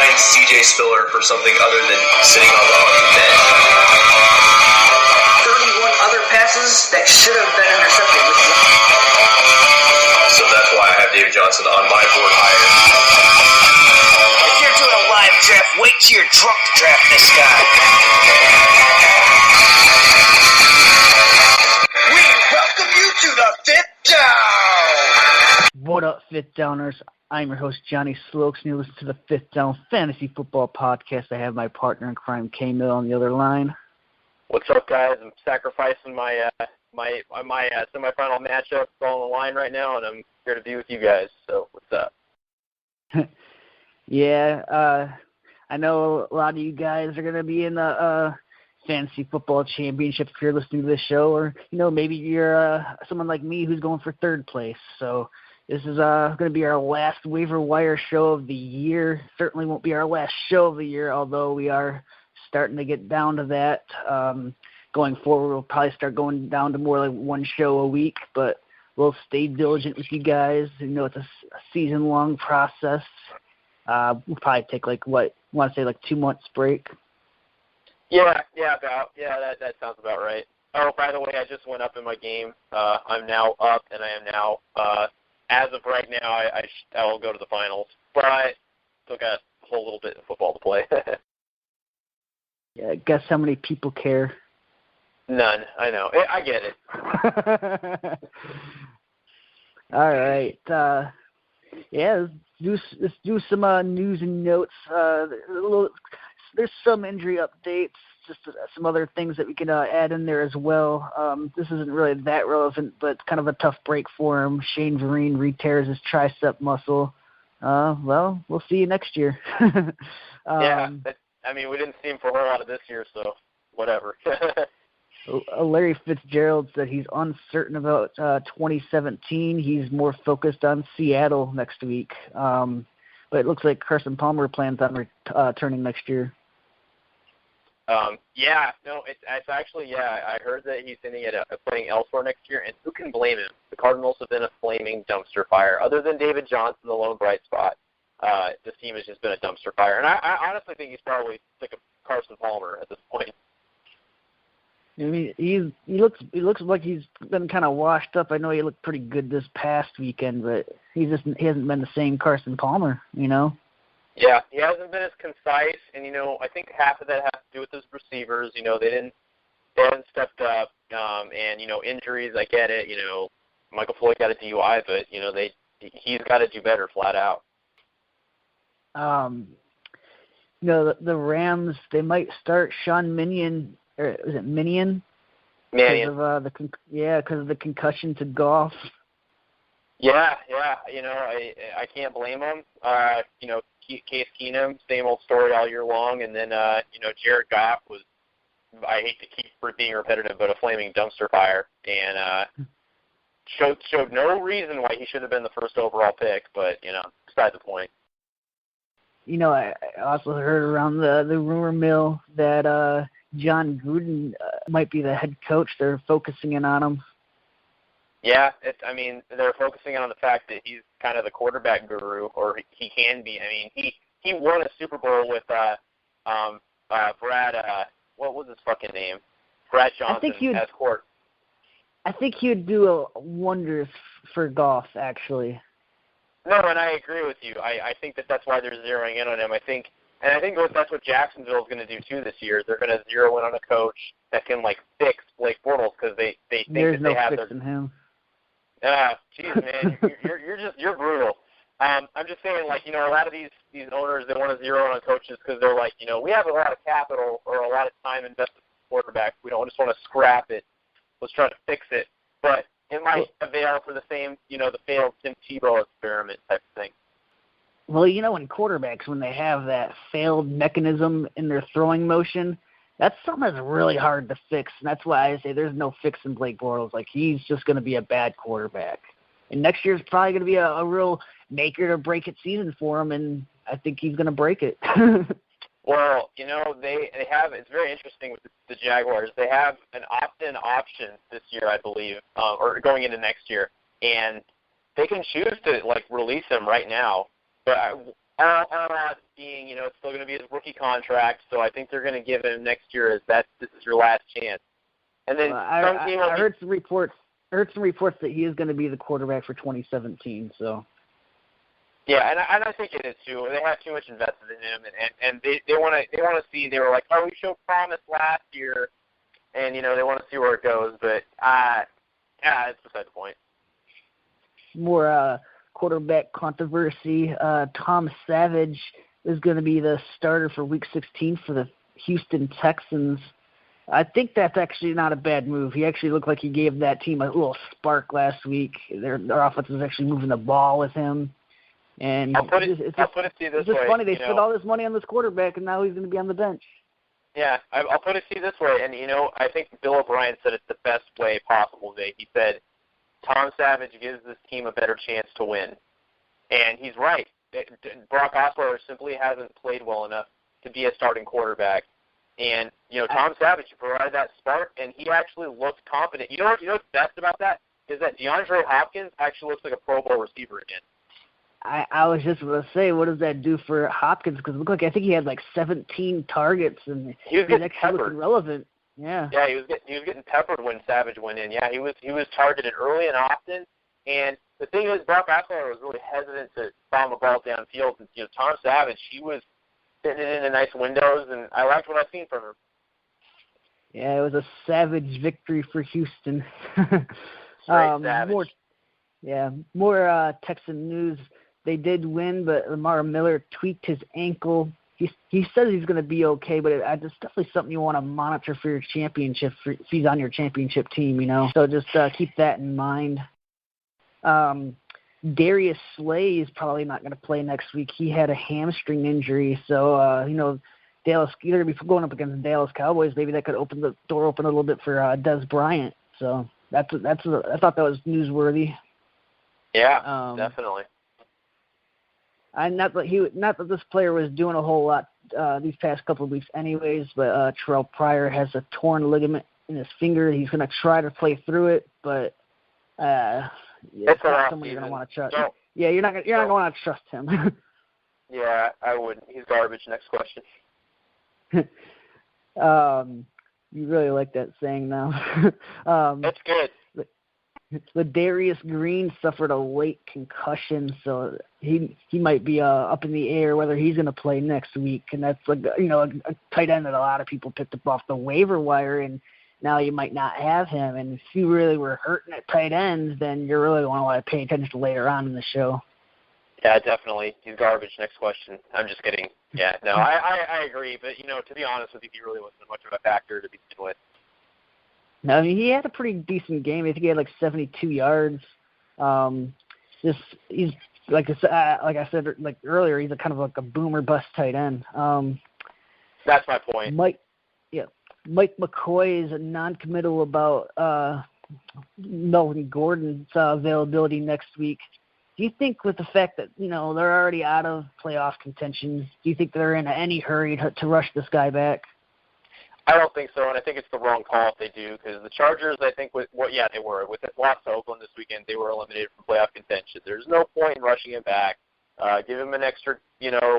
behind CJ Spiller for something other than sitting on the bench. 31 other passes that should have been intercepted. So that's why I have David Johnson on my board higher. If you're doing a live draft, wait till you're drunk to draft this guy. We welcome you to the Fifth Down! What up, Fifth Downers? I'm your host, Johnny Slokes, and you listen to the Fifth Down Fantasy Football Podcast. I have my partner in crime, K-Mill, on the other line. What's up, guys? I'm sacrificing my semifinal matchup on the line right now, and I'm here to be with you guys. So, what's up? Yeah, I know a lot of you guys are going to be in the Fantasy Football Championship if you're listening to this show, or, maybe you're someone like me who's going for third place. So this is going to be our last waiver wire show of the year. Certainly won't be our last show of the year, although we are starting to get down to that. Going forward, we'll probably start going down to more like one show a week, but we'll stay diligent with you guys. It's a season-long process. We'll probably take 2 months break. That sounds about right. Oh, by the way, I just went up in my game. I'm now up, and I am now, as of right now, I will go to the finals. But I still got a whole little bit of football to play. Yeah, guess how many people care? None. I know. I get it. All right. Let's do some news and notes. There's some injury updates, just some other things that we can add in there as well. This isn't really that relevant, but kind of a tough break for him. Shane Vereen re-tears his tricep muscle. We'll see you next year. We didn't see him for a whole lot of this year, so whatever. Larry Fitzgerald said he's uncertain about 2017. He's more focused on Seattle next week. But it looks like Carson Palmer plans on returning next year. It's actually, I heard that he's thinking of playing elsewhere next year, and who can blame him? The Cardinals have been a flaming dumpster fire. Other than David Johnson, the lone bright spot, this team has just been a dumpster fire. And I honestly think he's probably sick of Carson Palmer at this point. I mean, he looks like he's been kind of washed up. I know he looked pretty good this past weekend, but he hasn't been the same Carson Palmer, Yeah, he hasn't been as concise, and I think half of that has to do with his receivers. They haven't stepped up, and injuries. I get it. Michael Floyd got a DUI, but he's got to do better, flat out. The Rams, they might start Sean Minion. Or is it Minion? Mannion. Because of the concussion to Goff. Yeah. I can't blame him. Case Keenum, same old story all year long, and then Jared Goff was, I hate to keep being repetitive, but a flaming dumpster fire, and showed no reason why he should have been the first overall pick, but beside the point. I also heard around the rumor mill that John Gruden might be the head coach. They're focusing in on him. Yeah, they're focusing on the fact that he's kind of the quarterback guru, or he can be. He won a Super Bowl with Brad. What was his fucking name? Brad Johnson as court. I think he would do wonders for Goff, actually. No, and I agree with you. I think that's why they're zeroing in on him. I think that's what Jacksonville is going to do too this year. They're going to zero in on a coach that can fix Blake Bortles because they think there's that they have fixing him. Jeez, man, you're brutal. I'm just saying, a lot of these owners, they want to zero in on coaches because they're like, we have a lot of capital or a lot of time invested in the quarterback. We don't just want to scrap it. Let's try to fix it. But it might avail for the same, the failed Tim Tebow experiment type of thing. Well, in quarterbacks, when they have that failed mechanism in their throwing motion, that's something that's really hard to fix. And that's why I say there's no fixing Blake Bortles. He's just going to be a bad quarterback. And next year's probably going to be a real make-it-or-break-it season for him, and I think he's going to break it. Well, they have, it's very interesting with the Jaguars. They have an opt-in option this year, I believe, or going into next year. And they can choose to, release him right now. But Odds being, it's still going to be his rookie contract, so I think they're going to give him next year as this is your last chance. And then I heard some reports that he is going to be the quarterback for 2017. So. Yeah, and I think it is too. They have too much invested in him, and they want to see. They were like, oh, we showed promise last year, and they want to see where it goes. But it's beside the point. More quarterback controversy. Tom Savage is going to be the starter for Week 16 for the Houston Texans. I think that's actually not a bad move. He actually looked like he gave that team a little spark last week. Their offense was actually moving the ball with him. And I'll put it to you this way. It's just funny. They spent all this money on this quarterback, and now he's going to be on the bench. Yeah, I'll put it to you this way. And, I think Bill O'Brien said it the best way possible today. He said, Tom Savage gives this team a better chance to win. And he's right. Brock Osweiler simply hasn't played well enough to be a starting quarterback. And, Tom Savage provided that spark, and he actually looked confident. You know what's best about that is that DeAndre Hopkins actually looks like a Pro Bowl receiver again. I was just going to say, what does that do for Hopkins? Because it looked like I think he had like 17 targets, and he was getting actually peppered. Relevant. Yeah. Yeah, he was getting peppered when Savage went in. Yeah, he was targeted early and often. And the thing is, Brock Osweiler was really hesitant to bomb the ball downfield. And, Tom Savage, he was fitting it into nice windows, and I liked what I've seen from him. Yeah, it was a savage victory for Houston. Savage. More Texan news. They did win, but Lamar Miller tweaked his ankle. He says he's going to be okay, but it's definitely something you want to monitor for your championship, if he's on your championship team, So just keep that in mind. Darius Slay is probably not going to play next week. He had a hamstring injury, so Dallas, you're going to be going up against the Dallas Cowboys. Maybe that could open the door open a little bit for Dez Bryant. So I thought that was newsworthy. Yeah, definitely. Not that this player was doing a whole lot these past couple of weeks anyways, but Terrell Pryor has a torn ligament in his finger. He's going to try to play through it, but it's not someone you're going to want to trust. Yeah, you're not going to want to trust him. Yeah, I wouldn't. He's garbage. Next question. You really like that saying now. That's good. Ladarius Green suffered a late concussion, so he might be up in the air whether he's going to play next week. And that's a tight end that a lot of people picked up off the waiver wire, and now you might not have him. And if you really were hurting at tight ends, then you're really going to want to pay attention to later on in the show. Yeah, definitely. He's garbage. Next question. I'm just kidding. Yeah, no, I agree. But, to be honest with you, he really wasn't much of a factor to begin with. No, I mean, he had a pretty decent game. I think he had like 72 yards. He's like I said earlier, he's a kind of like a boomer bust tight end. That's my point. Mike McCoy is a non-committal about Melvin Gordon's availability next week. Do you think with the fact that they're already out of playoff contention, do you think they're in any hurry to rush this guy back? I don't think so, and I think it's the wrong call if they do, because the Chargers, I think, they were. With the loss to Oakland this weekend, they were eliminated from playoff contention. There's no point in rushing him back. Give him an extra,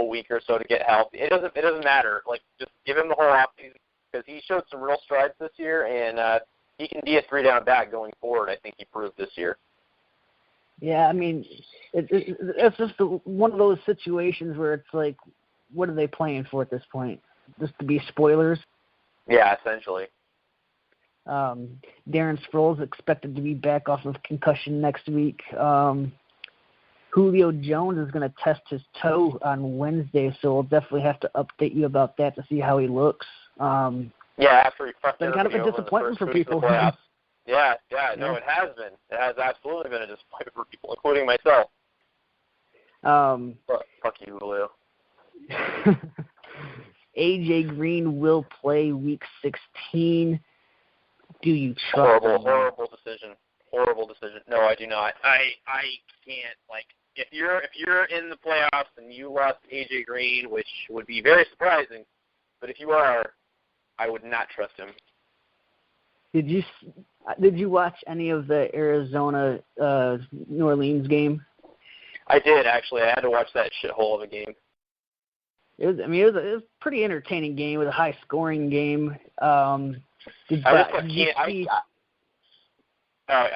week or so to get healthy. It doesn't matter. Just give him the whole offseason, because he showed some real strides this year, and he can be a three-down back going forward. I think he proved this year. Yeah, I mean, it's just one of those situations where it's like, what are they playing for at this point? Just to be spoilers? Yeah, essentially. Darren Sproles expected to be back off of concussion next week. Julio Jones is going to test his toe on Wednesday, so we'll definitely have to update you about that to see how he looks. Yeah, after he fucked been kind of a disappointment for people. Yeah, no, it has been. It has absolutely been a disappointment for people, including myself. Fuck you, Julio. A.J. Green will play Week 16. Do you trust him? Horrible decision. No, I do not. I can't. If you're in the playoffs and you lost A.J. Green, which would be very surprising, but if you are, I would not trust him. Did you watch any of the Arizona New Orleans game? I did, actually. I had to watch that shithole of a game. It was a pretty entertaining game. It was a high-scoring game. I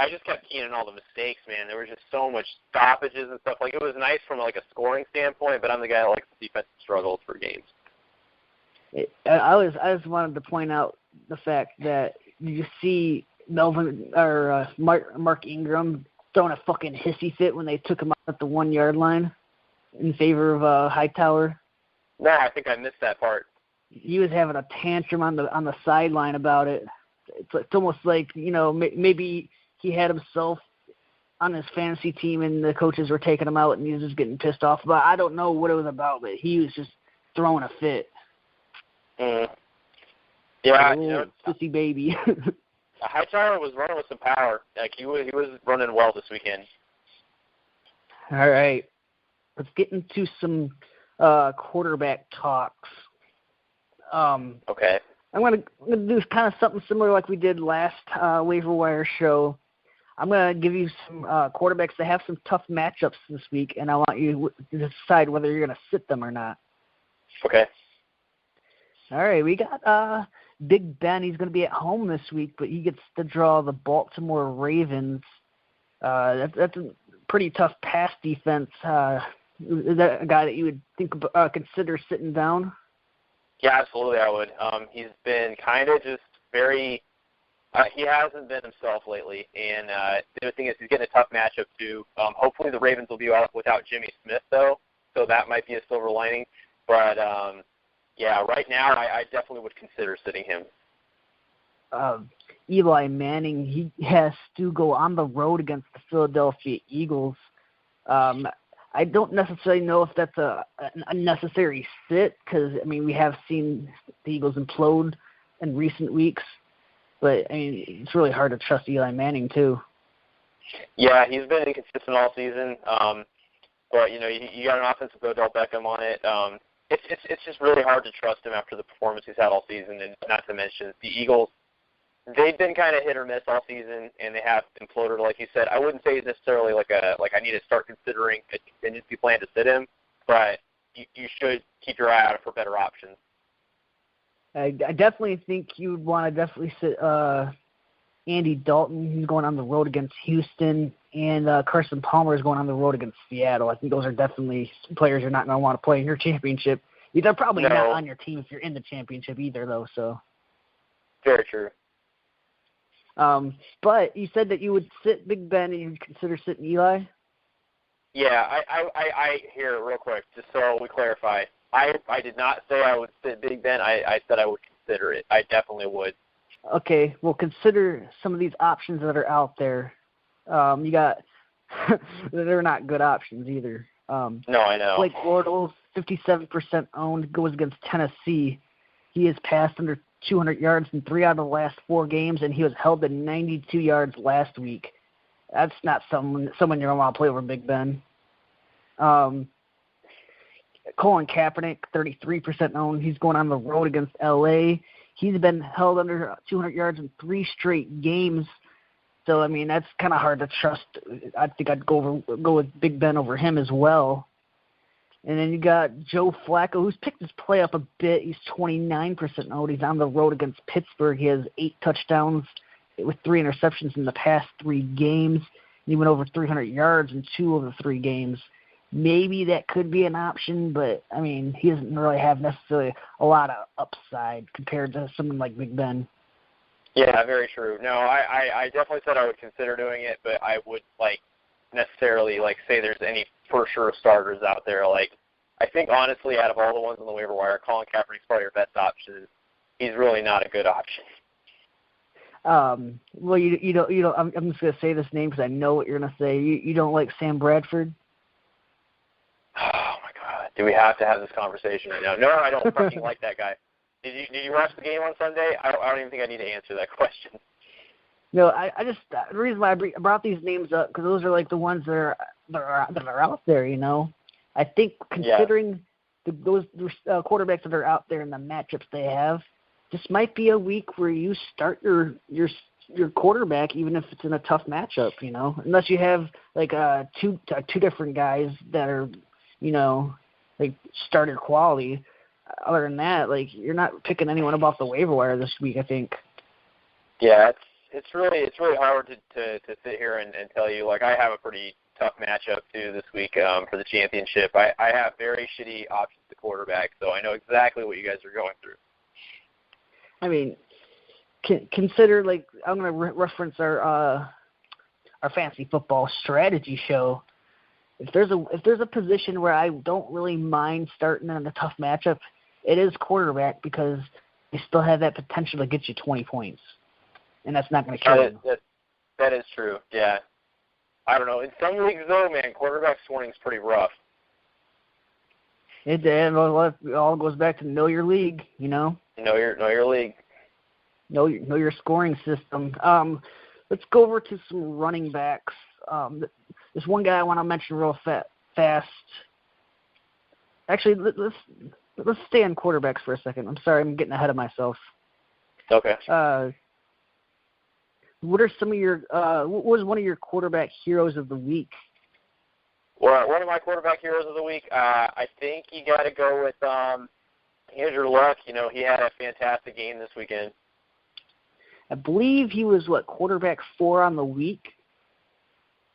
just kept keying on all the mistakes, man. There was just so much stoppages and stuff. Like, it was nice from, like, a scoring standpoint, but I'm the guy that likes the defensive struggles for games. I just wanted to point out the fact that you see Mark Ingram throwing a fucking hissy fit when they took him out at the 1 yard line in favor of Hightower. No, I think I missed that part. He was having a tantrum on the sideline about it. It's almost like, maybe he had himself on his fantasy team and the coaches were taking him out and he was just getting pissed off. But I don't know what it was about, but he was just throwing a fit. Yeah, sissy baby. Hightower was running with some power. Like, he was running well this weekend. All right. Let's get into some quarterback talks. Okay. I'm gonna do kind of something similar like we did last waiver wire show. I'm gonna give you some quarterbacks that have some tough matchups this week, and I want you to decide whether you're gonna sit them or not. Okay. All right, we got Big Ben. He's gonna be at home this week, but he gets to draw the Baltimore Ravens. That's a pretty tough pass defense. Is that a guy that you would consider sitting down? Yeah, absolutely, I would. He's been kind of just very he hasn't been himself lately, and the other thing is he's getting a tough matchup, too. Hopefully the Ravens will be out without Jimmy Smith, though, so that might be a silver lining. But, yeah, right now I definitely would consider sitting him. Eli Manning, he has to go on the road against the Philadelphia Eagles. I don't necessarily know if that's a necessary sit because, we have seen the Eagles implode in recent weeks. But, it's really hard to trust Eli Manning, too. Yeah, he's been inconsistent all season. But, you got an offense with Odell Beckham on it. It's just really hard to trust him after the performance he's had all season, and not to mention the Eagles. They've been kind of hit or miss all season, and they have imploded, like you said. I wouldn't say necessarily like I need to start considering a contingency plan to sit him, but you should keep your eye out for better options. I definitely think you would want to definitely sit Andy Dalton. He's going on the road against Houston, and Carson Palmer is going on the road against Seattle. I think those are definitely players you're not going to want to play in your championship. They're probably not on your team if you're in the championship either, though. So. Very true. But you said that you would sit Big Ben and you'd consider sitting Eli? Yeah, I here real quick, just so we clarify. I did not say I would sit Big Ben. I said I would consider it. I definitely would. Okay, well, consider some of these options that are out there. You got they're not good options either. No, I know. Blake Bortles, 57% owned, goes against Tennessee. He has passed under 200 yards in 3 out of the last 4 games, and he was held to 92 yards last week. That's not someone you're going to want to play over Big Ben. Colin Kaepernick, 33% owned. He's going on the road against L.A. He's been held under 200 yards in 3 straight games. So, that's kind of hard to trust. I think I'd go with Big Ben over him as well. And then you got Joe Flacco, who's picked his play up a bit. He's 29% owned. He's on the road against Pittsburgh. He has 8 touchdowns with 3 interceptions in the past 3 games. He went over 300 yards in 2 of the 3 games. Maybe that could be an option, but, he doesn't really have necessarily a lot of upside compared to someone like Big Ben. Yeah, very true. No, I definitely said I would consider doing it, but I would, necessarily, say there's any for sure starters out there. I think, honestly, out of all the ones on the waiver wire, Colin Kaepernick's probably your best option. He's really not a good option. Well, you don't. I'm just gonna say this name because I know what you're gonna say. You don't like Sam Bradford? Oh my God! Do we have to have this conversation right now? No, I don't fucking like that guy. Did you watch the game on Sunday? I don't even think I need to answer that question. No, I just the reason why I brought these names up because those are the ones that are out there. I think considering those quarterbacks that are out there and the matchups they have, this might be a week where you start your quarterback even if it's in a tough matchup. Unless you have two different guys that are like starter quality. Other than that, like you're not picking anyone up off the waiver wire this week, I think. Yeah, it's really hard to sit here and tell you. Like I have a pretty tough matchup too this week for the championship. I have very shitty options to quarterback, so I know exactly what you guys are going through. I mean, consider like I'm going to reference our fantasy football strategy show. If there's a position where I don't really mind starting in a tough matchup, it is quarterback because you still have that potential to get you 20 points, and that's not going to kill you. That is true. Yeah. I don't know. In some leagues, though, man, quarterback scoring is pretty rough. It all goes back to know your league, you know. Know your league. Know your scoring system. Let's go over to some running backs. There's one guy I want to mention real fast. Actually, let's stay on quarterbacks for a second. I'm sorry, I'm getting ahead of myself. Okay. What are some of your what was one of your quarterback heroes of the week? Well, one of my quarterback heroes of the week, I think you got to go with Andrew Luck. You know, he had a fantastic game this weekend. I believe he was quarterback 4 on the week.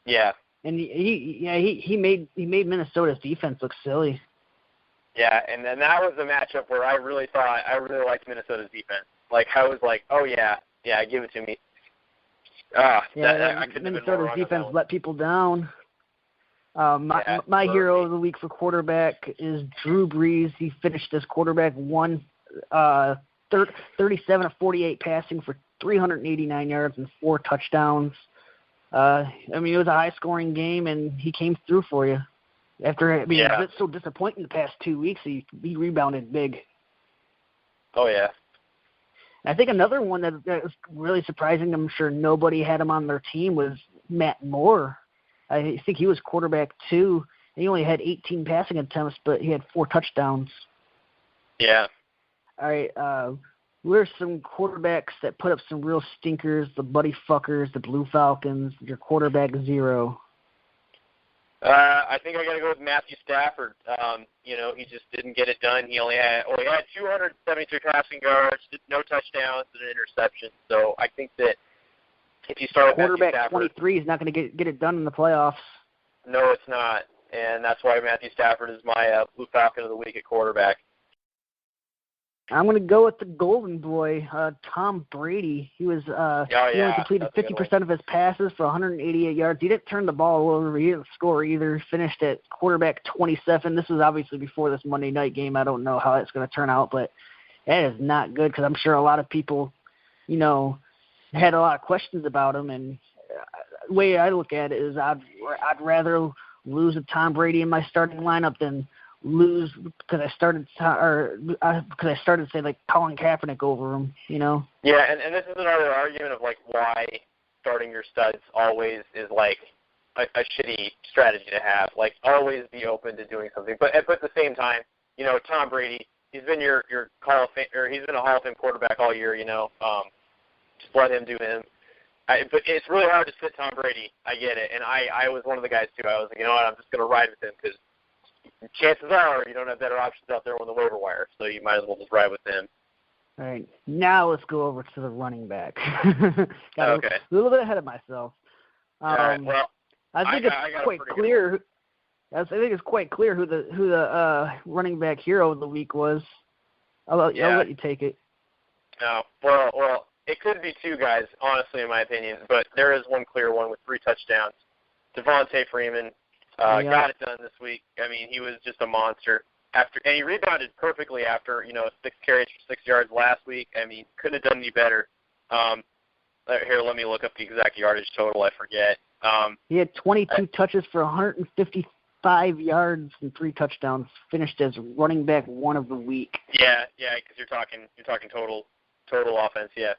Yeah. And he made Minnesota's defense look silly. Yeah, and then that was a matchup where I really liked Minnesota's defense. Like I was like, oh yeah, give it to me. Minnesota's defense let people down. My hero of the week for quarterback is Drew Brees. He finished as quarterback 37 of 48 passing for 389 yards and 4 touchdowns. I mean, it was a high-scoring game, and he came through for you. After being so disappointing the past 2 weeks, he rebounded big. Oh, yeah. I think another one that was really surprising, I'm sure nobody had him on their team, was Matt Moore. I think he was quarterback 2. He only had 18 passing attempts, but he had 4 touchdowns. Yeah. All right. What are some quarterbacks that put up some real stinkers? The Buddy Fuckers, the Blue Falcons, your quarterback 0. I think I got to go with Matthew Stafford. He just didn't get it done. He only had 273 passing yards, no touchdowns, and an interception. So I think that if you start with quarterback Matthew Stafford, 23 is not going to get it done in the playoffs. No, it's not, and that's why Matthew Stafford is my Blue Falcon of the week at quarterback. I'm going to go with the golden boy, Tom Brady. He was he only completed 50% of his passes for 188 yards. He didn't turn the ball over. He didn't score either. Finished at quarterback 27. This was obviously before this Monday night game. I don't know how it's going to turn out, but that is not good because I'm sure a lot of people, had a lot of questions about him. And the way I look at it is I'd rather lose with Tom Brady in my starting lineup than lose because I started to say like Colin Kaepernick over him, Yeah, and this is another argument of like why starting your studs always is like a shitty strategy to have. Like always be open to doing something, but at the same time, Tom Brady, he's been your Hall of Fame, or he's been a Hall of Fame quarterback all year. Just let him do him. But it's really hard to sit Tom Brady. I get it, and I was one of the guys too. I was like, I'm just gonna ride with him because chances are you don't have better options out there on the waiver wire, so you might as well just ride with him. All right, now let's go over to the running back. Okay. A little bit ahead of myself. All right. Well, I think it's quite clear. I think it's quite clear who the running back hero of the week was. I'll let you take it. No, well, it could be 2 guys, honestly, in my opinion, but there is one clear one with 3 touchdowns. Devontae Freeman. Got it done this week. I mean, he was just a monster. And he rebounded perfectly after 6 carries for 6 yards last week. I mean, couldn't have done any better. Here, let me look up the exact yardage total. I forget. He had 22 touches for 155 yards and 3 touchdowns. Finished as running back 1 of the week. Yeah, because you're talking total offense. Yeah.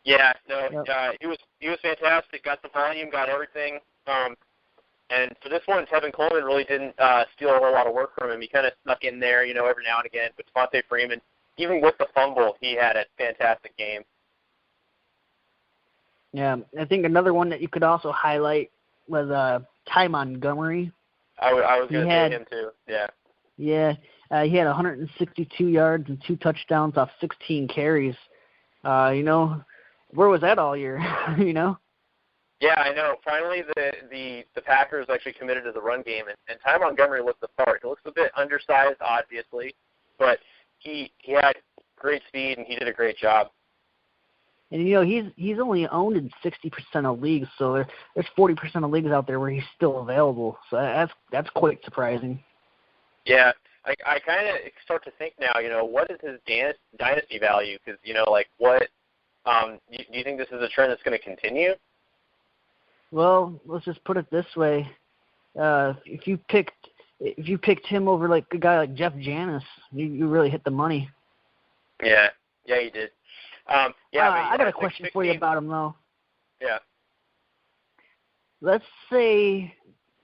Yeah. No, yep. He was fantastic. Got the volume, got everything. And for this one, Tevin Coleman really didn't steal a whole lot of work from him. He kind of snuck in there, every now and again. But Devontae Freeman, even with the fumble, he had a fantastic game. Yeah, I think another one that you could also highlight was Ty Montgomery. I was going to say him too, yeah. Yeah, he had 162 yards and 2 touchdowns off 16 carries. Where was that all year? Yeah, I know. Finally, the Packers actually committed to the run game, and Ty Montgomery looked the part. He looks a bit undersized, obviously, but he had great speed and he did a great job. And he's only owned in 60% of leagues, so there's 40% of leagues out there where he's still available. So that's quite surprising. Yeah, I kind of start to think now. What is his dynasty value? Because what do you think this is a trend that's going to continue? Well, let's just put it this way: if you picked him over like a guy like Jeff Janis, you really hit the money. Yeah, you did. I got a question for you about him though. Yeah. Let's say,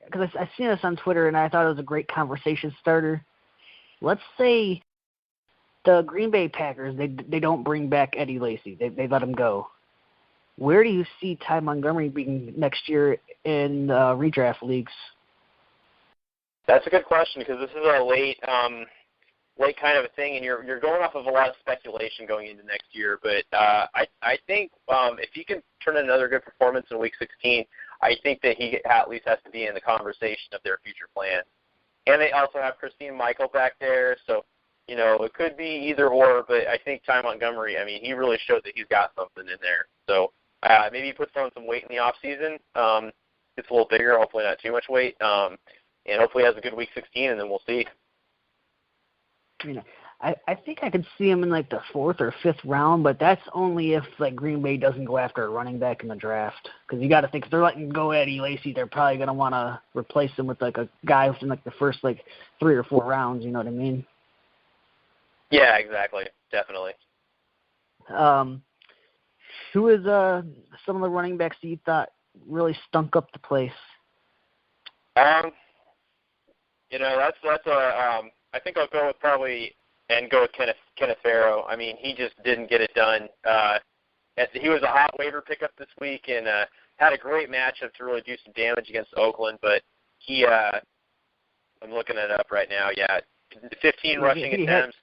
because I seen this on Twitter and I thought it was a great conversation starter. Let's say the Green Bay Packers they don't bring back Eddie Lacy. They let him go. Where do you see Ty Montgomery being next year in redraft leagues? That's a good question because this is a late kind of a thing, and you're going off of a lot of speculation going into next year. But I think if he can turn in another good performance in Week 16, I think that he at least has to be in the conversation of their future plan. And they also have Christine Michael back there, so it could be either or. But I think Ty Montgomery, he really showed that he's got something in there. So maybe he puts on some weight in the off season, gets a little bigger, hopefully not too much weight, and hopefully has a good Week 16, and then we'll see. I think I could see him in like the 4th or 5th round, but that's only if like Green Bay doesn't go after a running back in the draft. Because you got to think if they're letting go Eddie Lacy, they're probably going to want to replace him with like a guy within like the first like 3 or 4 rounds. You know what I mean? Yeah, exactly, definitely. Who is some of the running backs that you thought really stunk up the place? That's I think I'll go with Kenneth Farrow. He just didn't get it done. He was a hot waiver pickup this week and had a great matchup to really do some damage against Oakland, but I'm looking it up right now, 15 rushing attempts,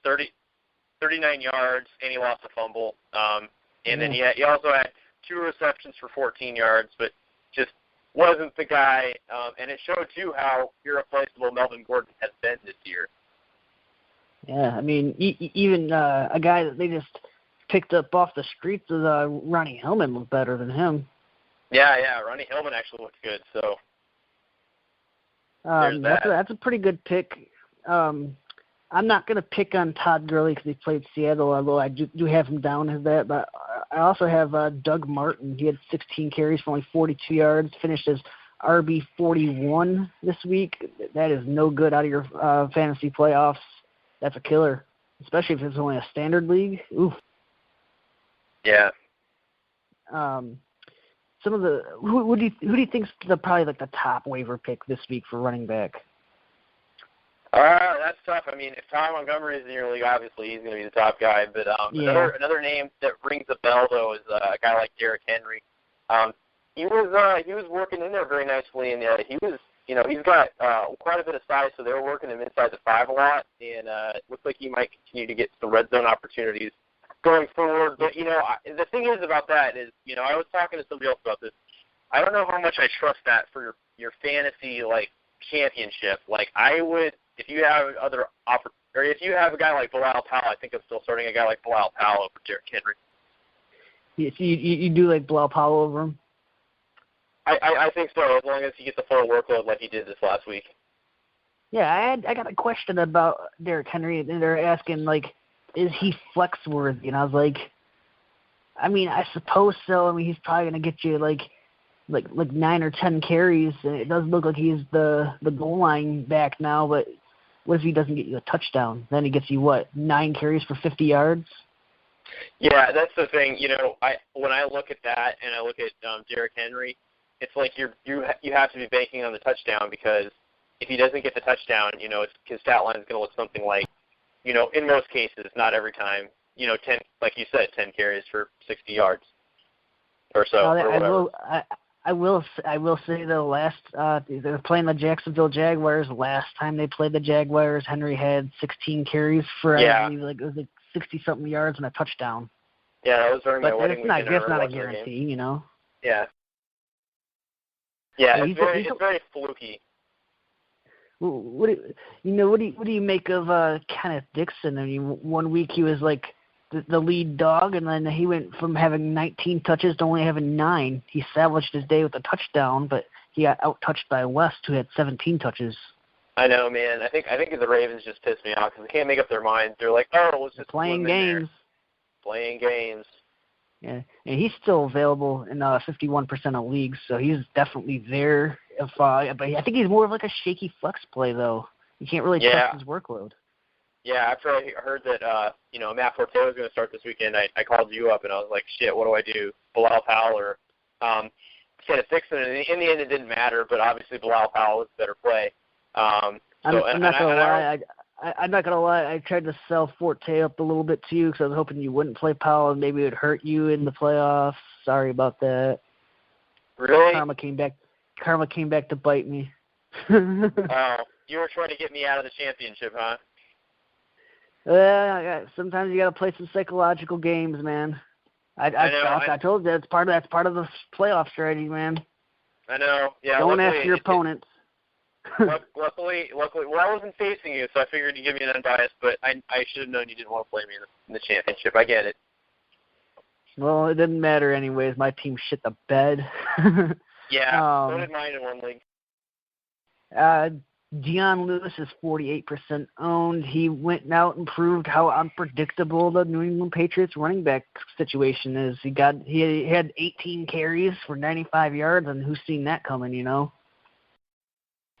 39 yards, and he lost a fumble. And then he also had 2 receptions for 14 yards, but just wasn't the guy. And it showed, too, how irreplaceable Melvin Gordon has been this year. Yeah, even a guy that they just picked up off the streets is Ronnie Hillman looked better than him. Yeah, Ronnie Hillman actually looked good. So that's a pretty good pick. I'm not going to pick on Todd Gurley because he played Seattle, although I do have him down as that. But I also have Doug Martin. He had 16 carries for only 42 yards, finished as RB 41 this week. That is no good out of your fantasy playoffs. That's a killer, especially if it's only a standard league. Oof. Yeah. Some of the who do you think's probably like the top waiver pick this week for running back? That's tough. If Ty Montgomery is in your league, obviously he's going to be the top guy. But another name that rings a bell though is a guy like Derrick Henry. He was working in there very nicely, and he was. He's got quite a bit of size, so they were working him inside the 5 a lot, and it looks like he might continue to get some red zone opportunities going forward. But, the thing is about that is, I was talking to somebody else about this. I don't know how much I trust that for your fantasy, championship. I would, if you have if you have a guy like Bilal Powell, I think I'm still starting a guy like Bilal Powell over Derrick Henry. Yeah, so you do like Bilal Powell over him? I think so, as long as he gets the full workload like he did this last week. Yeah, I got a question about Derrick Henry, and they're asking, is he flex worthy? And I was like, I suppose so. He's probably going to get you, like 9 or 10 carries. It does look like he's the goal line back now, but what if he doesn't get you a touchdown? Then he gets you, 9 carries for 50 yards? Yeah, that's the thing. When I look at that and I look at Derrick Henry, it's like you have to be banking on the touchdown, because if he doesn't get the touchdown, his stat line is going to look something like, in most cases, not every time, 10, like you said, 10 carries for 60 yards or so. I I will say the they're playing the Jacksonville Jaguars. Last time they played the Jaguars, Henry had 16 carries for I believe it was like 60-something yards and a touchdown. Yeah, that was during my wedding But weekend. it's not a guarantee, you know. Yeah. Yeah, it's very fluky. What do you make of Kenneth Dixon? I mean, one week he was like the lead dog, and then he went from having 19 touches to only having 9. He salvaged his day with a touchdown, but he got out-touched by West, who had 17 touches. I know, man. I think the Ravens just pissed me off because they can't make up their minds. They're like, oh, let's just playing games. Playing games. Yeah, and he's still available in 51% of leagues, so he's definitely there. But I think he's more of like a shaky flex play, though. You can't really trust his workload. Yeah, after I heard that, Matt Forte was going to start this weekend, I called you up and I was like, shit, what do I do? Bilal Powell or Kenneth Dixon? And in the end, it didn't matter, but obviously Bilal Powell was a better play. I'm not gonna lie. I tried to sell Forte up a little bit to you because I was hoping you wouldn't play Powell and maybe it would hurt you in the playoffs. Sorry about that. Really? Karma came back to bite me. Oh, you were trying to get me out of the championship, huh? Sometimes you gotta play some psychological games, man. I told you that's part of the playoff strategy, man. I know. Yeah. Don't ask your opponents. Luckily, well, I wasn't facing you, so I figured you'd give me an unbiased. But I should have known you didn't want to play me in the championship. I get it. Well, it didn't matter anyways. My team shit the bed. Yeah, so did mine in one league. Deion Lewis is 48% owned. He went out and proved how unpredictable the New England Patriots running back situation is. He had 18 carries for 95 yards, and who's seen that coming, you know?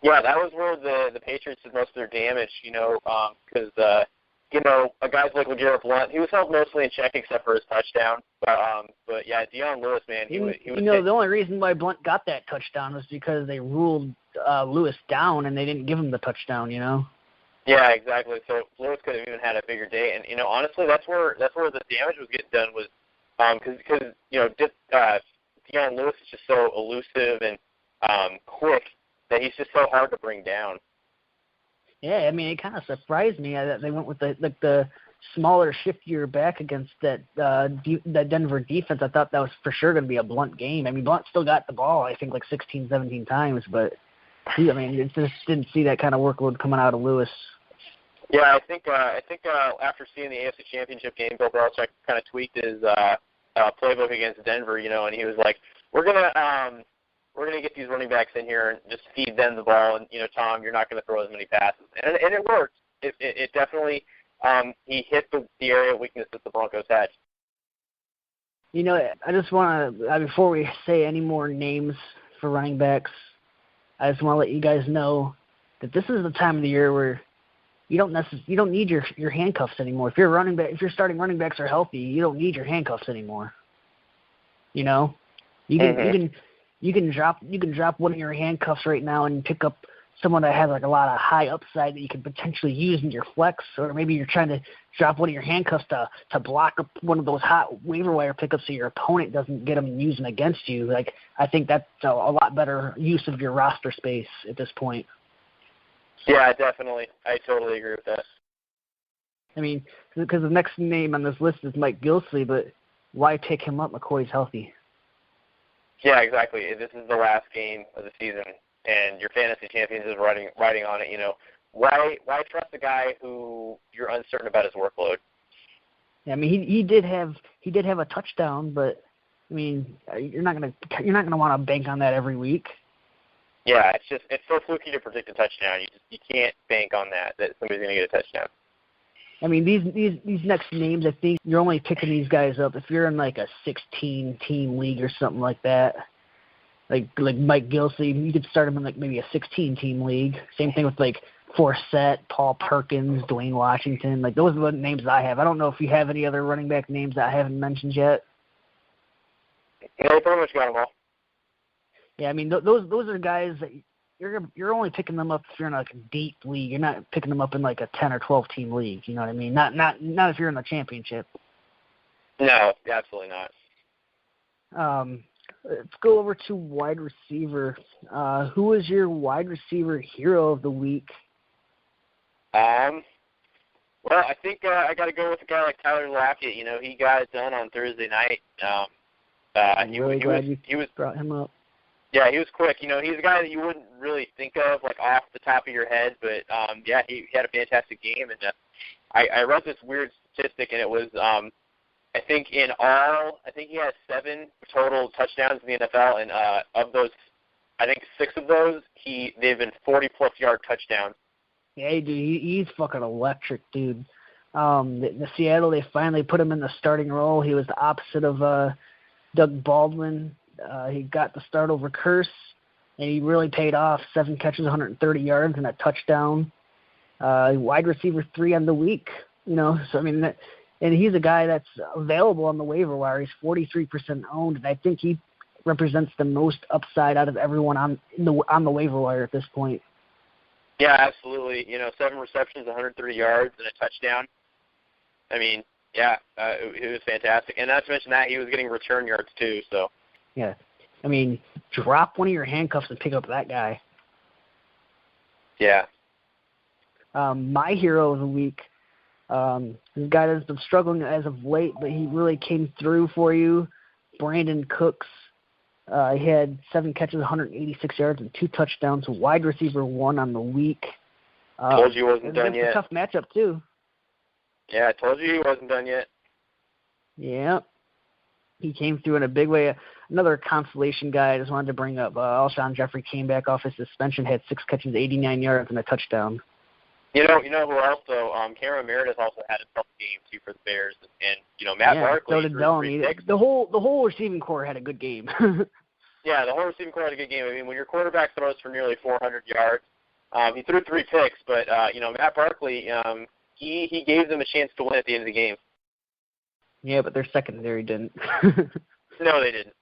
Yeah, that was where the Patriots did most of their damage, because guys like LeGarrette Blount, he was held mostly in check except for his touchdown. But yeah, Deion Lewis, man, he was. The only reason why Blount got that touchdown was because they ruled Lewis down and they didn't give him the touchdown, you know. Yeah, exactly. So Lewis could have even had a bigger day, and honestly, that's where the damage was getting done was because Deion Lewis is just so elusive and quick that he's just so hard to bring down. Yeah, I mean, it kind of surprised me that they went with the smaller, shiftier back against that Denver defense. I thought that was for sure going to be a Blount game. I mean, Blount still got the ball, I think, like 16, 17 times, but it just didn't see that kind of workload coming out of Lewis. Yeah, I think after seeing the AFC Championship game, Bill Belichick kind of tweaked his playbook against Denver, and he was like, we're gonna get these running backs in here and just feed them the ball, and Tom, you're not gonna throw as many passes, and it worked. It definitely he hit the area of weakness that the Broncos had. I just want to before we say any more names for running backs, I just want to let you guys know that this is the time of the year where you don't need your handcuffs anymore. If your starting running backs are healthy, you don't need your handcuffs anymore. You can drop one of your handcuffs right now and pick up someone that has like a lot of high upside that you could potentially use in your flex, or maybe you're trying to drop one of your handcuffs to block up one of those hot waiver wire pickups so your opponent doesn't get them and use them against you. Like, I think that's a lot better use of your roster space at this point. Yeah, definitely. I totally agree with that. I mean, because the next name on this list is Mike Gillislee, but why pick him up? McCoy's healthy. Yeah, exactly. This is the last game of the season, and your fantasy champions is riding on it. Why trust a guy who you're uncertain about his workload? Yeah, I mean, he did have a touchdown, but I mean, you're not gonna want to bank on that every week. Yeah, it's so fluky to predict a touchdown. You can't bank on that somebody's gonna get a touchdown. I mean, these next names, I think you're only picking these guys up if you're in like a 16-team league or something like that. Like Mike Gillislee, you could start him in like maybe a 16-team league. Same thing with like Forsett, Paul Perkins, Dwayne Washington. Like, those are the names that I have. I don't know if you have any other running back names that I haven't mentioned yet. Yeah, I pretty much got them all. Yeah, I mean, those are guys that you're only picking them up if you're in like a deep league. You're not picking them up in like a 10 or 12 team league. You know what I mean? Not if you're in the championship. No, absolutely not. Let's go over to wide receiver. Who is your wide receiver hero of the week? Well, I think I got to go with a guy like Tyler Lockett. You know, he got it done on Thursday night. I'm really glad you brought him up. Yeah, he was quick. You know, he's a guy that you wouldn't really think of, like, off the top of your head. But, yeah, he had a fantastic game. And I read this weird statistic, and it was I think in all, I think he has 7 total touchdowns in the NFL. And of those, I think 6 of those, they've been 40-plus yard touchdowns. Yeah, dude, he's fucking electric, dude. The Seattle, they finally put him in the starting role. He was the opposite of Doug Baldwin. He got the start over Curse, and he really paid off. 7 catches, 130 yards, and a touchdown. Wide receiver 3 on the week. You know, so I mean, and he's a guy that's available on the waiver wire. He's 43% owned, and I think he represents the most upside out of everyone on the waiver wire at this point. Yeah, absolutely. You know, 7 receptions, 130 yards, and a touchdown. I mean, yeah, it was fantastic. And not to mention that, he was getting return yards too. So. Yeah. I mean, drop one of your handcuffs and pick up that guy. Yeah. My hero of the week, this guy that's been struggling as of late, but he really came through for you, Brandon Cooks. He had 7 catches, 186 yards, and 2 touchdowns. Wide receiver 1 on the week. Told you he wasn't done yet. It's a tough matchup, too. Yeah, I told you he wasn't done yet. Yeah. He came through in a big way. Another consolation guy I just wanted to bring up. Alshon Jeffrey came back off his suspension, had 6 catches, 89 yards, and a touchdown. You know who else, though? Cameron Meredith also had a tough game, too, for the Bears. And Matt Barkley. So did Dillon. The whole receiving core had a good game. Yeah, the whole receiving core had a good game. I mean, when your quarterback throws for nearly 400 yards, he threw 3 picks, but, Matt Barkley, he gave them a chance to win at the end of the game. Yeah, but their secondary didn't. No, they didn't.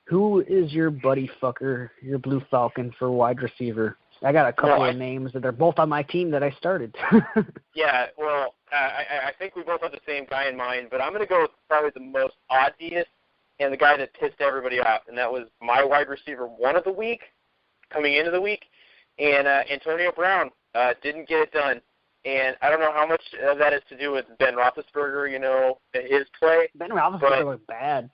Who is your buddy fucker, your Blue Falcon for wide receiver? I got a couple of names that are both on my team that I started. Yeah, well, I think we both have the same guy in mind, but I'm going to go with probably the most obvious and the guy that pissed everybody off, and that was my wide receiver 1 of the week, coming into the week, and Antonio Brown didn't get it done. And I don't know how much of that is to do with Ben Roethlisberger, his play. Ben Roethlisberger was bad.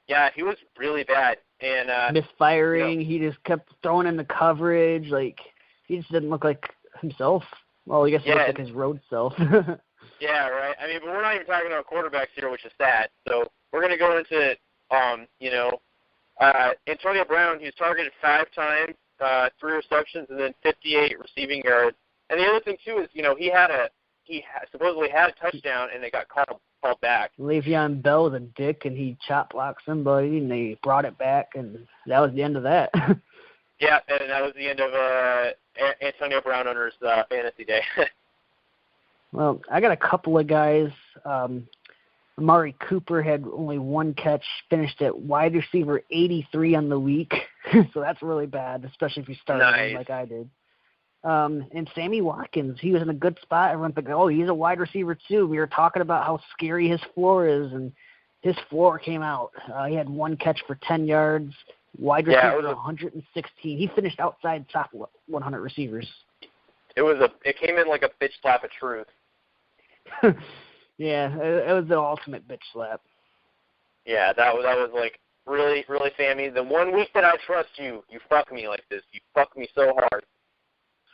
Yeah, he was really bad. And misfiring, he just kept throwing in the coverage. Like, he just didn't look like himself. Well, I guess he looked like his road self. Yeah, right. I mean, but we're not even talking about quarterbacks here, which is sad. So we're going to go into, Antonio Brown. He was targeted 5 times, 3 receptions, and then 58 receiving yards. And the other thing, too, is, he supposedly had a touchdown, and they got called back. Le'Veon Bell was a dick, and he chop-blocked somebody, and they brought it back, and that was the end of that. Yeah, and that was the end of Antonio Brown owner's fantasy day. Well, I got a couple of guys. Amari Cooper had only 1 catch, finished at wide receiver 83 on the week, so that's really bad, especially if you start him like I did. And Sammy Watkins, he was in a good spot. Everyone thinking, he's a wide receiver too. We were talking about how scary his floor is, and his floor came out. He had 1 catch for 10 yards, wide receiver 116. He finished outside top 100 receivers. It came in like a bitch slap of truth. Yeah, it was the ultimate bitch slap. Yeah, that was like really, really, Sammy. The 1 week that I trust you, you fuck me like this. You fuck me so hard.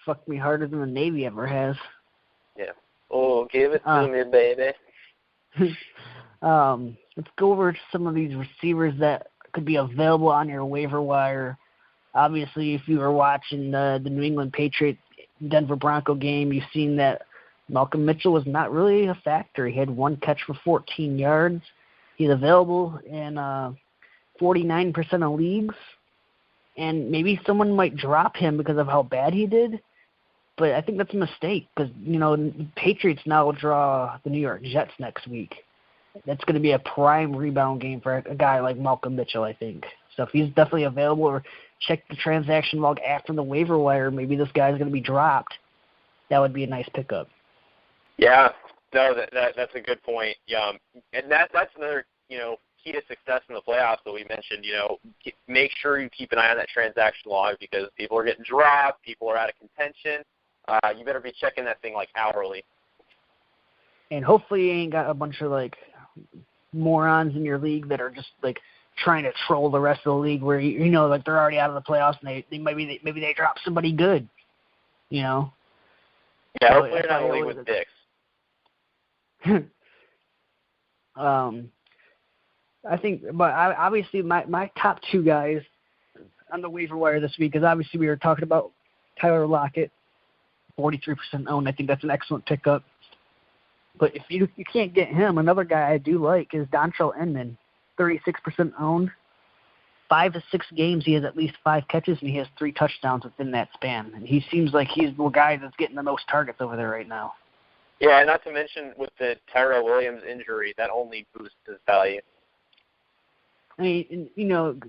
Fucked me harder than the Navy ever has. Yeah. Oh, give it to me, baby. Let's go over some of these receivers that could be available on your waiver wire. Obviously, if you were watching the New England Patriots Denver Bronco game, you've seen that Malcolm Mitchell was not really a factor. He had 1 catch for 14 yards. He's available in 49% of leagues. And maybe someone might drop him because of how bad he did. But I think that's a mistake because, the Patriots now draw the New York Jets next week. That's going to be a prime rebound game for a guy like Malcolm Mitchell, I think. So if he's definitely available, or check the transaction log after the waiver wire, maybe this guy's going to be dropped. That would be a nice pickup. Yeah, no, that's a good point. And that's another key to success in the playoffs that we mentioned, make sure you keep an eye on that transaction log because people are getting dropped, people are out of contention. You better be checking that thing like hourly. And hopefully you ain't got a bunch of like morons in your league that are just like trying to troll the rest of the league where like they're already out of the playoffs and they maybe they drop somebody good, Yeah, So hopefully that's you're not why in a I league always- with dicks. I think, but obviously my top two guys on the waiver wire this week is obviously we were talking about Tyler Lockett, 43% owned. I think that's an excellent pickup. But if you can't get him, another guy I do like is Dontrell Inman, 36% owned. 5 to 6 games, he has at least 5 catches, and he has 3 touchdowns within that span. And he seems like he's the guy that's getting the most targets over there right now. Yeah, not to mention with the Tyrell Williams injury, that only boosts his value. I mean,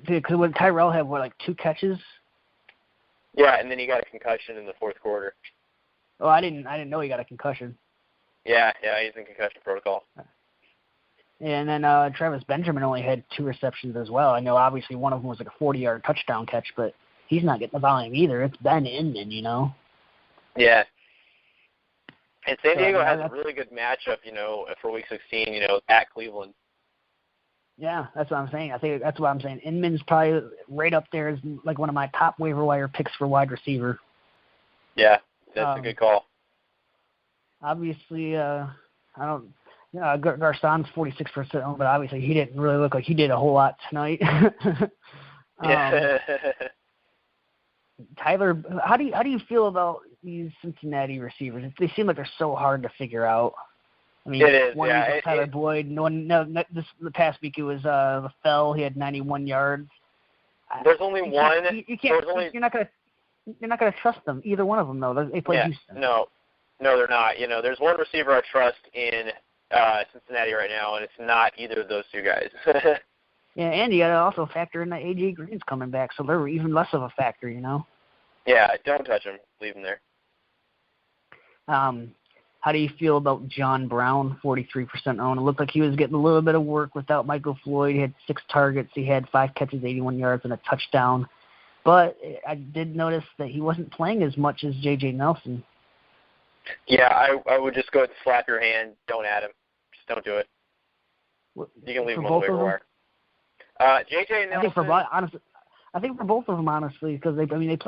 because when Tyrell had, 2 catches? Yeah, and then he got a concussion in the fourth quarter. Oh, I didn't know he got a concussion. Yeah, he's in concussion protocol. And then Travis Benjamin only had 2 receptions as well. I know obviously one of them was like a 40-yard touchdown catch, but he's not getting the volume either. It's Ben Inman, Yeah. And San Diego So, has a really good matchup, for Week 16, at Cleveland. Yeah, that's what I'm saying. I think that's what I'm saying. Inman's probably right up there as like one of my top waiver wire picks for wide receiver. Yeah, that's a good call. Obviously, Garcon's 46% owned, but obviously he didn't really look like he did a whole lot tonight. Tyler, how do you feel about these Cincinnati receivers? They seem like they're so hard to figure out. I mean, it is, one yeah. week was Tyler Boyd. The past week it was LaFell. He had 91 yards. There's only one. You're not gonna trust them. Either one of them though. They play Houston. No, they're not. There's one receiver I trust in Cincinnati right now, and it's not either of those two guys. Yeah, and you got to also factor in that A.J. Green's coming back, so they're even less of a factor, Yeah, don't touch him. Leave him there. How do you feel about John Brown, 43% owned? It looked like he was getting a little bit of work without Michael Floyd. He had 6 targets. He had 5 catches, 81 yards, and a touchdown. But I did notice that he wasn't playing as much as J.J. Nelson. Yeah, I would just go ahead and slap your hand. Don't add him. Just don't do it. You can leave him on the waiver wire. J.J. Nelson. I think for both of them, honestly, because they play.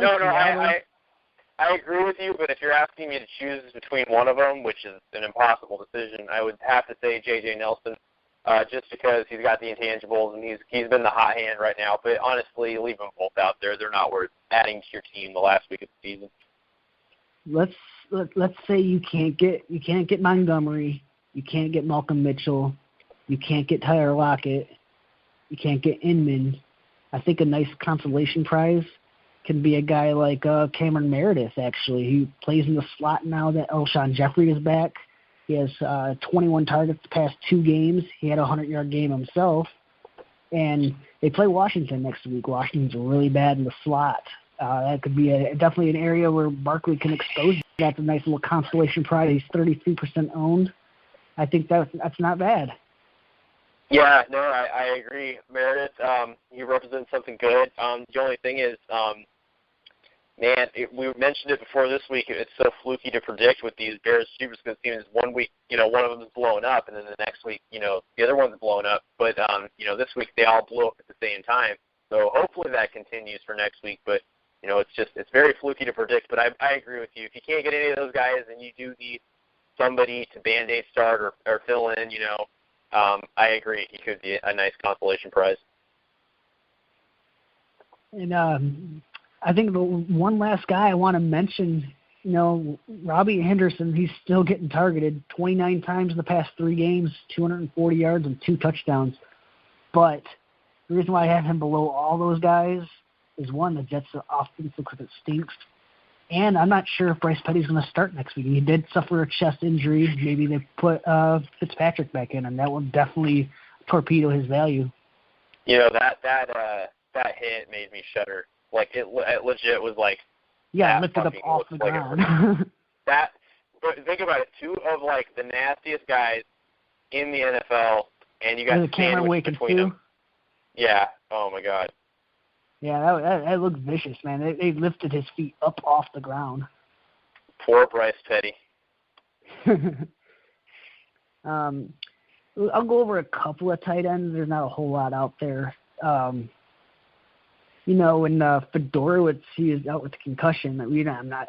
I agree with you, but if you're asking me to choose between one of them, which is an impossible decision, I would have to say J.J. Nelson, just because he's got the intangibles and he's been the hot hand right now. But honestly, leave them both out there. They're not worth adding to your team the last week of the season. Let's say you can't get Montgomery, you can't get Malcolm Mitchell, you can't get Tyler Lockett, you can't get Inman. I think a nice consolation prize can be a guy like Cameron Meredith, actually. He plays in the slot now that Alshon Jeffrey is back. He has 21 targets the past 2 games. He had a 100-yard game himself. And they play Washington next week. Washington's really bad in the slot. That could be definitely an area where Barkley can expose. That's a nice little consolation prize. He's 33% owned. I think that's not bad. Yeah, no, I agree. Meredith, he represents something good. The only thing is, we mentioned it before this week. It's so fluky to predict with these Bears receivers because it seems one week, one of them is blowing up, and then the next week, the other one's blowing up. But, this week they all blew up at the same time. So hopefully that continues for next week. But, it's very fluky to predict. But I agree with you. If you can't get any of those guys, then you do need somebody to Band-Aid start or fill in, I agree. He could be a nice consolation prize. And I think the one last guy I want to mention, Robbie Henderson, he's still getting targeted 29 times in the past 3 games, 240 yards and 2 touchdowns. But the reason why I have him below all those guys is, one, the Jets' offense looks like it stinks. And I'm not sure if Bryce Petty's going to start next week. He did suffer a chest injury. Maybe they put Fitzpatrick back in, and that will definitely torpedo his value. That hit made me shudder. Like it legit was like. Yeah, lifted up off the ground. Think about it. 2 of the nastiest guys in the NFL and you got the Cameron sandwich Wakens between too. them. Yeah. Oh my God. Yeah, that looked vicious, man. They lifted his feet up off the ground. Poor Bryce Petty. I'll go over a couple of tight ends. There's not a whole lot out there. When Fedorowicz, he is out with concussion.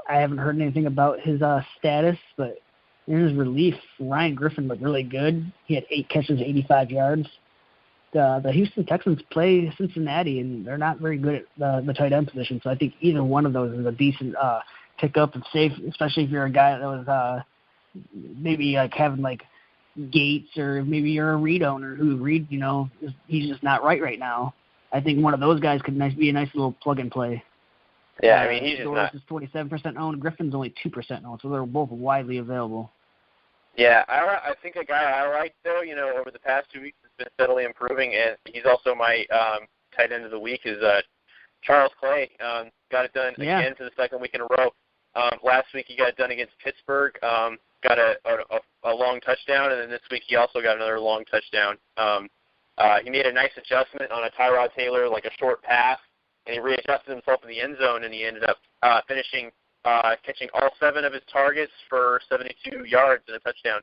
I haven't heard anything about his status, but in his relief, Ryan Griffin looked really good. He had 8 catches, 85 yards. The Houston Texans play Cincinnati, and they're not very good at the tight end position. So I think either one of those is a decent pick-up and safe, especially if you're a guy that was maybe like having like Gates, or maybe you're a Reed owner who Reed, he's just not right now. I think one of those guys could be a nice little plug-and-play. Yeah, I mean, he's just Doris not. is 27% owned. Griffin's only 2% owned, so they're both widely available. Yeah, I think a guy I like, though, over the past 2 weeks has been steadily improving, and he's also my tight end of the week is Charles Clay. Got it done again for the second week in a row. Last week he got it done against Pittsburgh, got a long touchdown, and then this week he also got another long touchdown. He made a nice adjustment on a Tyrod Taylor, like a short pass, and he readjusted himself in the end zone, and he ended up finishing catching all 7 of his targets for 72 yards and a touchdown.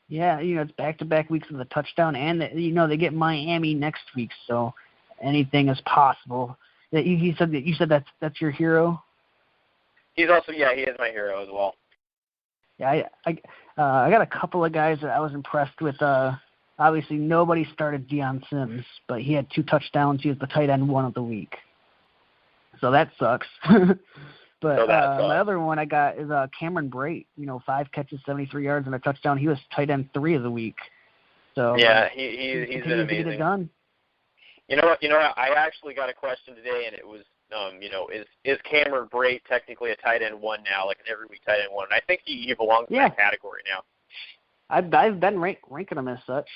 Yeah, it's back-to-back weeks with a touchdown, and they get Miami next week, so anything is possible. You said that's your hero. He's also he is my hero as well. Yeah, I got a couple of guys that I was impressed with. Obviously, nobody started Deion Sims, but he had 2 touchdowns. He was the tight end 1 of the week, so that sucks. But my other one I got is Cameron Brate. 5 catches, 73 yards, and a touchdown. He was tight end 3 of the week. So yeah, he's been amazing. To get it done. You know what? I actually got a question today, and it was, is Cameron Brate technically a tight end 1 now, like an every week tight end 1? And I think he belongs in that category now. I've been ranking him as such.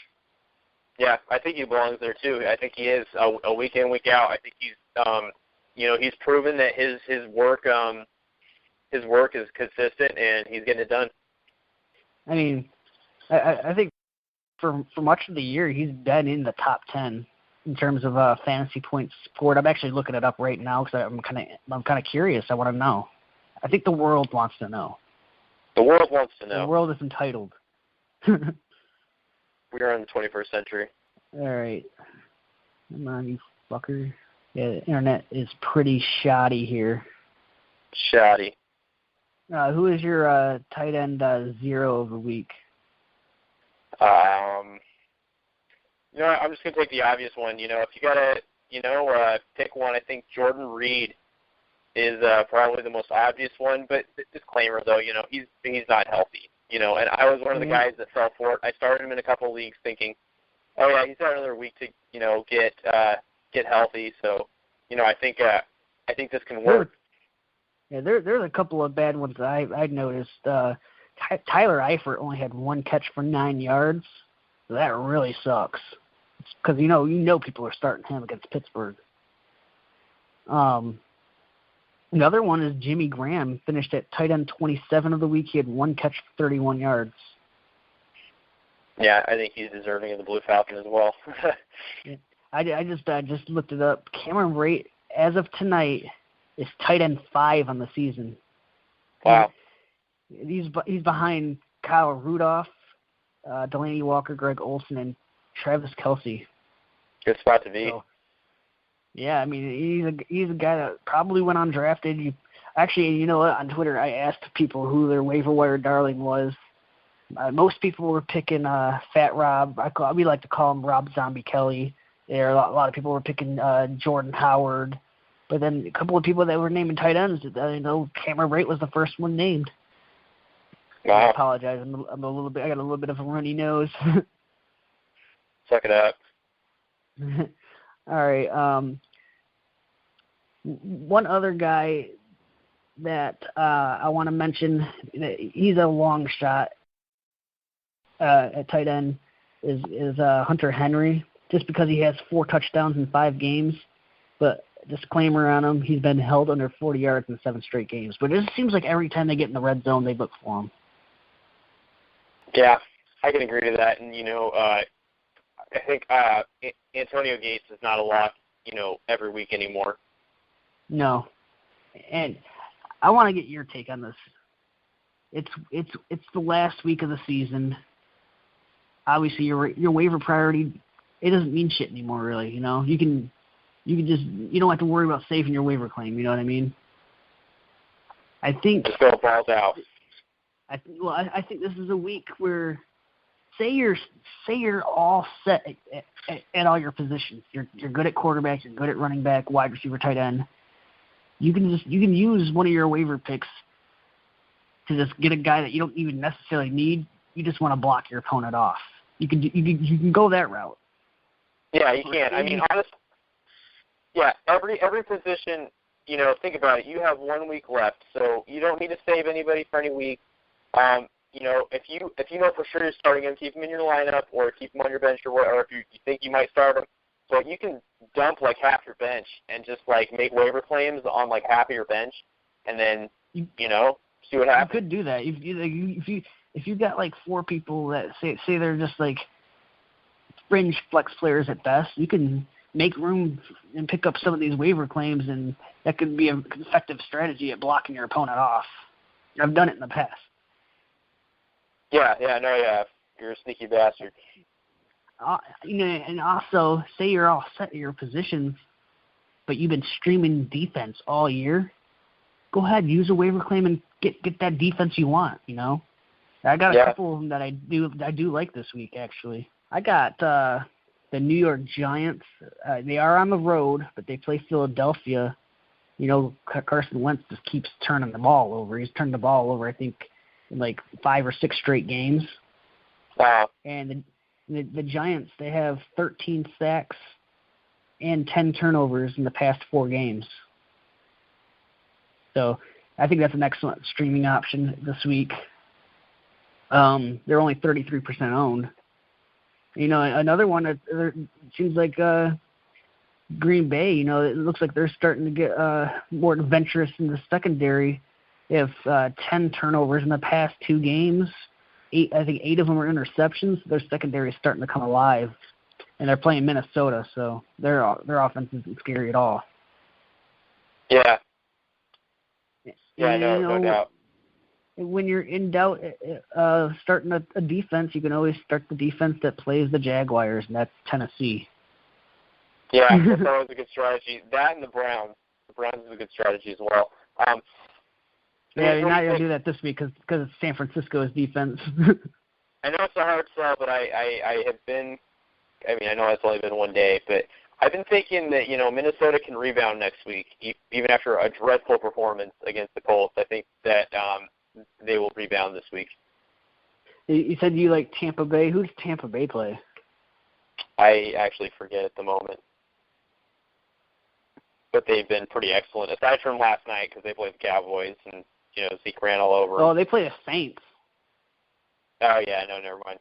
Yeah, I think he belongs there too. I think he is a week in, week out. I think he's he's proven that his work is consistent, and he's getting it done. I mean, I think for much of the year he's been in the top 10 in terms of fantasy points scored. I'm actually looking it up right now because I'm kind of curious. I want to know. I think the world wants to know. The world wants to know. The world is entitled. We are in the 21st century. All right. Come on, you fucker. Yeah, the internet is pretty shoddy here. Shoddy. Who is your tight end 0 of the week? I'm just going to take the obvious one. If you got to, pick one, I think Jordan Reed is probably the most obvious one. But disclaimer, though, he's not healthy. And I was one of the guys that fell for it. I started him in a couple of leagues thinking, oh, yeah, he's got another week to, get healthy. So, I think this can work. Yeah, there's a couple of bad ones that I'd noticed. Tyler Eifert only had 1 catch for 9 yards. So that really sucks. Because, people are starting him against Pittsburgh. Another one is Jimmy Graham, finished at tight end 27 of the week. He had 1 catch for 31 yards. Yeah, I think he's deserving of the Blue Falcon as well. I just looked it up. Cameron Brate, as of tonight, is tight end 5 on the season. Wow. He's behind Kyle Rudolph, Delaney Walker, Greg Olsen, and Travis Kelce. Good spot to be. So, yeah, I mean, he's a guy that probably went undrafted. Actually, you know what? On Twitter, I asked people who their waiver wire darling was. Most people were picking Fat Rob. We like to call him Rob Zombie Kelly. There, a lot of people were picking Jordan Howard. But then a couple of people that were naming tight ends, Cameron Brate was the first one named. Wow. I apologize. I got a little bit of a runny nose. Suck it up. All right. One other guy that I want to mention, he's a long shot at tight end, is Hunter Henry, just because he has 4 touchdowns in 5 games. But disclaimer on him, he's been held under 40 yards in 7 straight games. But it just seems like every time they get in the red zone, they look for him. Yeah, I can agree to that. And, think Antonio Gates is not a lock, every week anymore. No. And I want to get your take on this. It's the last week of the season. Obviously, your waiver priority, it doesn't mean shit anymore, really. You can just, you don't have to worry about saving your waiver claim. You know what I mean? I think just go balls out. I think this is a week where, say you're all set at all your positions. You're good at quarterback. You're good at running back, wide receiver, tight end. You can use one of your waiver picks to just get a guy that you don't even necessarily need. You just want to block your opponent off. You can go that route. Yeah, you can. I mean, honestly, yeah, every position. Think about it. You have 1 week left, so you don't need to save anybody for any week. If you know for sure you're starting him, keep him in your lineup or keep him on your bench or if you think you might start him. So you can dump like half your bench and just like make waiver claims on like half of your bench, and then see what happens. You could do that if you got like 4 people that say they're just like fringe flex players at best. You can make room and pick up some of these waiver claims, and that could be an effective strategy at blocking your opponent off. I've done it in the past. Yeah, I know you have. You're a sneaky bastard. And also, say you're all set at your positions, but you've been streaming defense all year. Go ahead, use a waiver claim and get that defense you want. I got a couple of them that I do like this week. Actually, I got the New York Giants. They are on the road, but they play Philadelphia. Carson Wentz just keeps turning the ball over. He's turned the ball over, I think, in like 5 or 6 straight games. Wow. And the Giants, they have 13 sacks and 10 turnovers in the past 4 games. So I think that's an excellent streaming option this week. They're only 33% owned. Another one that seems like Green Bay, it looks like they're starting to get more adventurous in the secondary. They have 10 turnovers in the past 2 games. I think 8 of them are interceptions. Their secondary is starting to come alive, and they're playing Minnesota, so their offense isn't scary at all. Yeah. Yeah, no doubt. When you're in doubt, starting a defense, you can always start the defense that plays the Jaguars, and that's Tennessee. Yeah, that's always a good strategy. That and the Browns. The Browns is a good strategy as well. Yeah, you're not going to do that this week because San Francisco's defense. I know it's a hard sell, but I have been – I know it's only been 1 day, but I've been thinking that, Minnesota can rebound next week, even after a dreadful performance against the Colts. I think that they will rebound this week. You said you like Tampa Bay. Who does Tampa Bay play? I actually forget at the moment. But they've been pretty excellent, aside from last night because they played the Cowboys and, Zeke ran all over. Oh, they play the Saints. Oh, yeah, no, never mind.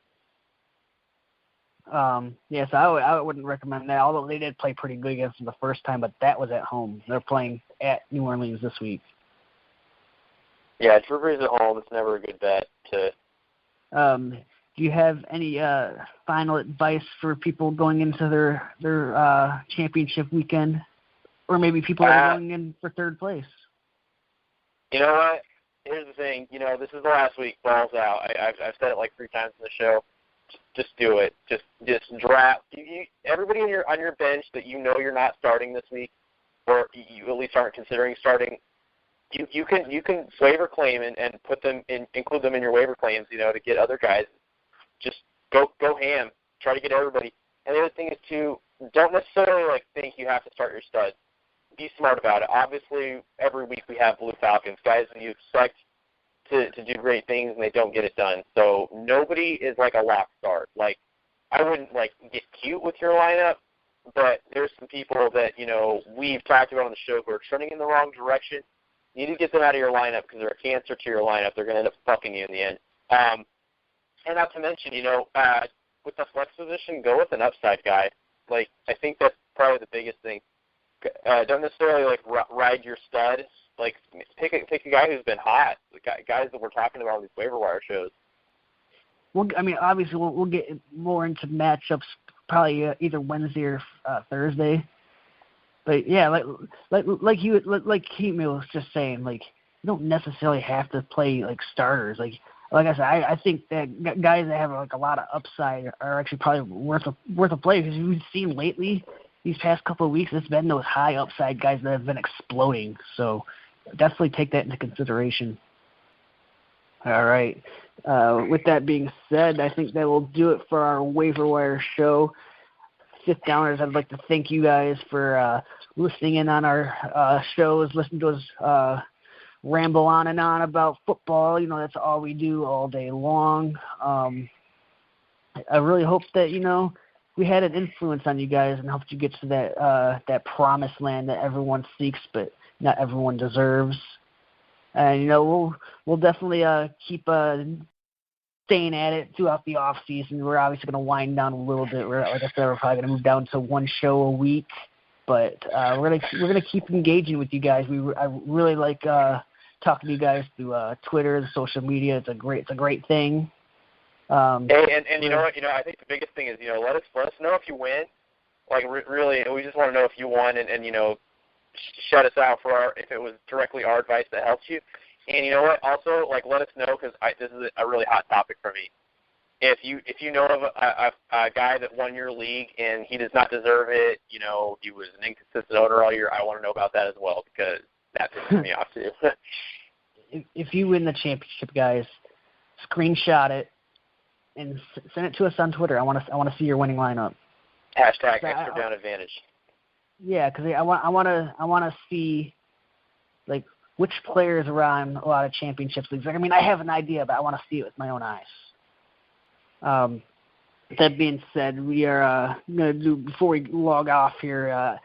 Yes, I wouldn't recommend that, although they did play pretty good against them the first time, but that was at home. They're playing at New Orleans this week. Yeah, Drew Brees at home, it's never a good bet to... Do you have any final advice for people going into their championship weekend? Or maybe people that are going in for 3rd place? You know what? Here's the thing. This is the last week. Balls out. I've said it like 3 times in the show. Just do it. Just draft. Everybody on your bench that you're not starting this week, or you at least aren't considering starting. You can waiver claim and put them in, include them in your waiver claims. To get other guys. Just go ham. Try to get everybody. And the other thing is too, don't necessarily think you have to start your studs. Be smart about it. Obviously, every week we have Blue Falcons, guys that you expect to do great things and they don't get it done. So nobody is like a lock start. I wouldn't get cute with your lineup, but there's some people that we've talked about on the show who are trending in the wrong direction. You need to get them out of your lineup because they're a cancer to your lineup. They're going to end up fucking you in the end. And not to mention, with the flex position, go with an upside guy. I think that's probably the biggest thing. Don't necessarily ride your stud. Pick a guy who's been hot. Guys that we're talking about on these waiver wire shows. Well, obviously we'll get more into matchups probably either Wednesday or Thursday. But yeah, like Keaton was just saying, like you don't necessarily have to play like starters. Like I said, I think that guys that have like a lot of upside are actually probably worth a play, because we've seen lately these past couple of weeks, it's been those high upside guys that have been exploding. So definitely take that into consideration. All right. With that being said, I think that will do it for our waiver wire show. Fifth Downers, I'd like to thank you guys for listening in on our shows, listening to us ramble on and on about football. You know, that's all we do all day long. I really hope that, you know, we had an influence on you guys and helped you get to that promised land that everyone seeks, but not everyone deserves. And, you know, we'll definitely keep staying at it throughout the off season. We're obviously going to wind down a little bit. Like I said, we're probably going to move down to one show a week, but we're gonna keep engaging with you guys. I really like talking to you guys through Twitter, social media. It's a great thing. Hey, and you know what? You know, I think the biggest thing is, you know, let us know if you win. Like really, we just want to know if you won, and you know, shut us out for if it was directly our advice that helped you. And you know what? Also, like, let us know, because this is a really hot topic for me. If you know of a guy that won your league and he does not deserve it, you know, he was an inconsistent owner all year, I want to know about that as well, because that pisses me off too. If you win the championship, guys, screenshot it and send it to us on Twitter. I want to see your winning lineup. Hashtag extra down advantage. Yeah, because I want to see like which players are on a lot of championships leagues. Like, I mean, I have an idea, but I want to see it with my own eyes. That being said, we are going to do, before we log off here,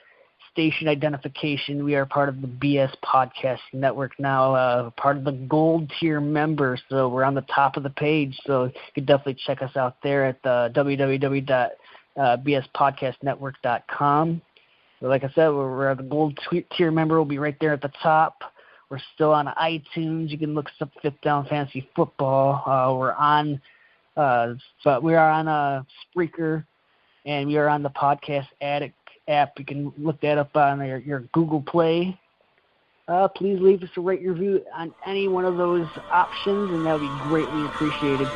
station identification. We are part of the BS Podcast Network now, part of the gold tier members. So we're on the top of the page. So you can definitely check us out there at www.bspodcastnetwork.com. So like I said, we're the gold tier member. We'll be right there at the top. We're still on iTunes. You can look us up, Fifth Down Fantasy Football. We're on, but we are on Spreaker, and we are on the Podcast Addict app. You can look that up on your Google Play. Please leave us a rate review on any one of those options, and that would be greatly appreciated.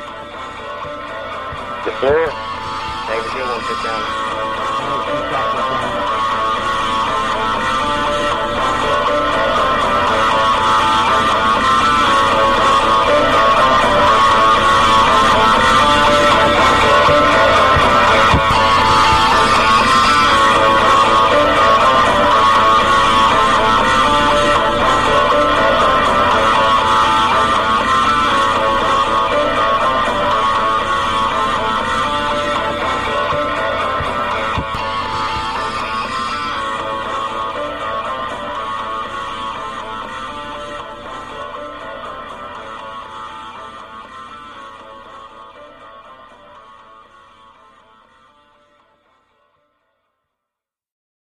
Yes, sir. Have a good one, Fifth Down. All right,